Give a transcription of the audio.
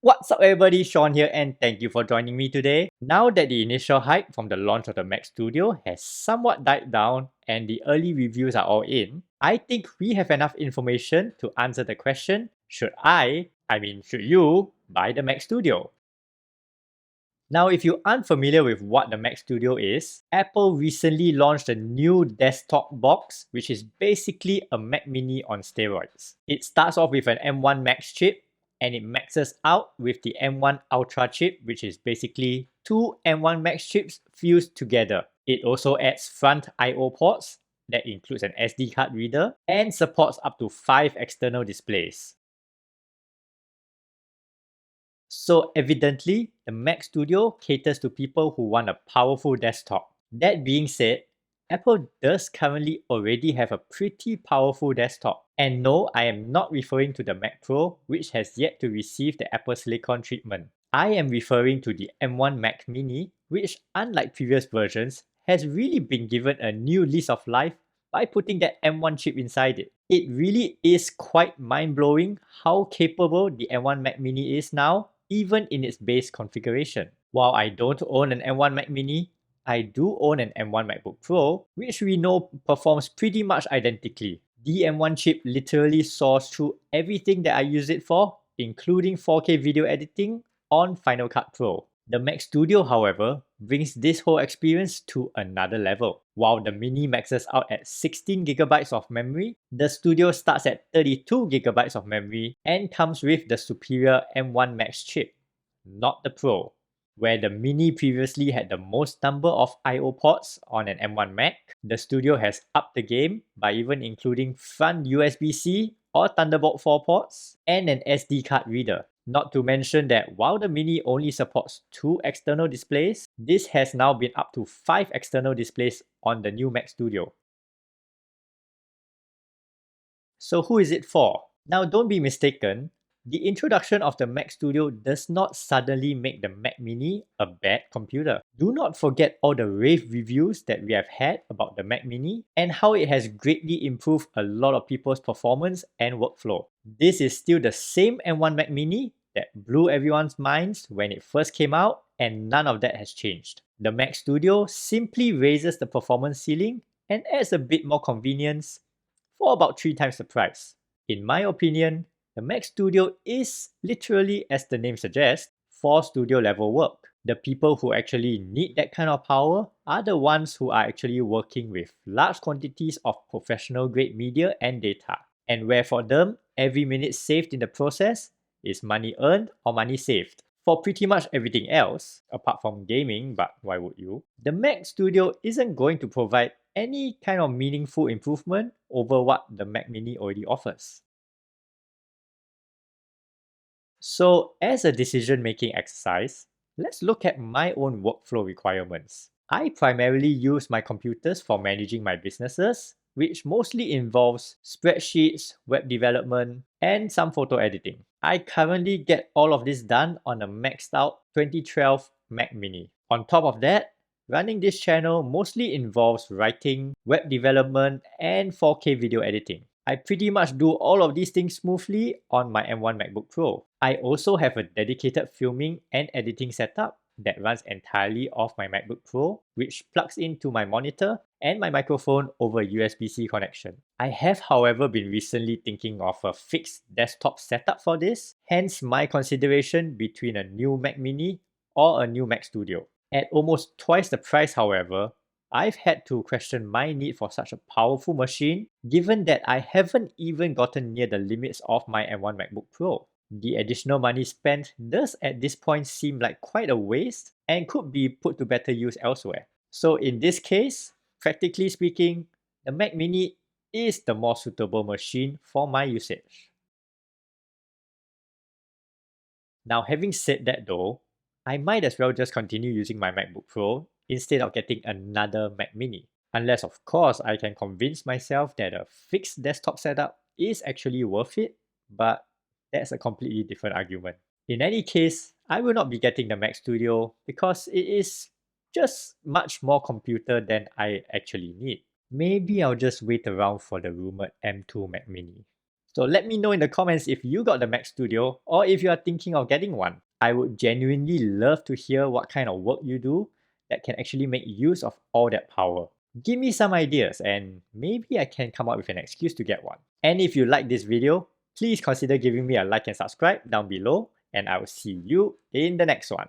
What's up everybody, Sean here and thank you for joining me today. Now that the initial hype from the launch of the Mac Studio has somewhat died down and the early reviews are all in, I think we have enough information to answer the question, should you buy the Mac Studio? Now, if you aren't familiar with what the Mac Studio is, Apple recently launched a new desktop box, which is basically a Mac Mini on steroids. It starts off with an M1 Max chip, and it maxes out with the M1 Ultra chip, which is basically two M1 Max chips fused together. It also adds front I/O ports, that includes an SD card reader, and supports up to 5 external displays. So evidently, the Mac Studio caters to people who want a powerful desktop. That being said, Apple does currently already have a pretty powerful desktop. And no, I am not referring to the Mac Pro, which has yet to receive the Apple Silicon treatment. I am referring to the M1 Mac Mini, which unlike previous versions, has really been given a new lease of life by putting that M1 chip inside it. It really is quite mind-blowing how capable the M1 Mac Mini is now, even in its base configuration. While I don't own an M1 Mac Mini, I do own an M1 MacBook Pro, which we know performs pretty much identically. The M1 chip literally soars through everything that I use it for, including 4K video editing on Final Cut Pro. The Mac Studio, however, brings this whole experience to another level. While the Mini maxes out at 16GB of memory, the Studio starts at 32GB of memory and comes with the superior M1 Max chip, not the Pro. Where the Mini previously had the most number of I/O ports on an M1 Mac, the Studio has upped the game by even including front USB-C or Thunderbolt 4 ports and an SD card reader. Not to mention that while the Mini only supports 2 external displays, this has now been up to 5 external displays on the new Mac Studio. So who is it for? Now don't be mistaken, the introduction of the Mac Studio does not suddenly make the Mac Mini a bad computer. Do not forget all the rave reviews that we have had about the Mac Mini and how it has greatly improved a lot of people's performance and workflow. This is still the same M1 Mac Mini that blew everyone's minds when it first came out, and none of that has changed. The Mac Studio simply raises the performance ceiling and adds a bit more convenience for about 3 times the price. In my opinion, the Mac Studio is literally, as the name suggests, for studio level work. The people who actually need that kind of power are the ones who are actually working with large quantities of professional grade media and data. And where for them, every minute saved in the process is money earned or money saved. For pretty much everything else, apart from gaming, but why would you? The Mac Studio isn't going to provide any kind of meaningful improvement over what the Mac Mini already offers. So as a decision-making exercise, let's look at my own workflow requirements. I primarily use my computers for managing my businesses, which mostly involves spreadsheets, web development, and some photo editing. I currently get all of this done on a maxed out 2012 Mac Mini. On top of that, running this channel mostly involves writing, web development, and 4K video editing. I pretty much do all of these things smoothly on my M1 MacBook Pro. I also have a dedicated filming and editing setup that runs entirely off my MacBook Pro, which plugs into my monitor and my microphone over USB-C connection. I have, however, been recently thinking of a fixed desktop setup for this, hence my consideration between a new Mac Mini or a new Mac Studio. At almost twice the price, however, I've had to question my need for such a powerful machine, given that I haven't even gotten near the limits of my M1 MacBook Pro. The additional money spent does at this point seem like quite a waste and could be put to better use elsewhere. So in this case, practically speaking, the Mac Mini is the more suitable machine for my usage. Now, having said that though, I might as well just continue using my MacBook Pro instead of getting another Mac Mini. Unless of course I can convince myself that a fixed desktop setup is actually worth it, but that's a completely different argument. In any case, I will not be getting the Mac Studio because it is just much more computer than I actually need. Maybe I'll just wait around for the rumored M2 Mac Mini. So let me know in the comments if you got the Mac Studio or if you are thinking of getting one. I would genuinely love to hear what kind of work you do that can actually make use of all that power. Give me some ideas and maybe I can come up with an excuse to get one. And if you like this video, please consider giving me a like and subscribe down below, and I will see you in the next one.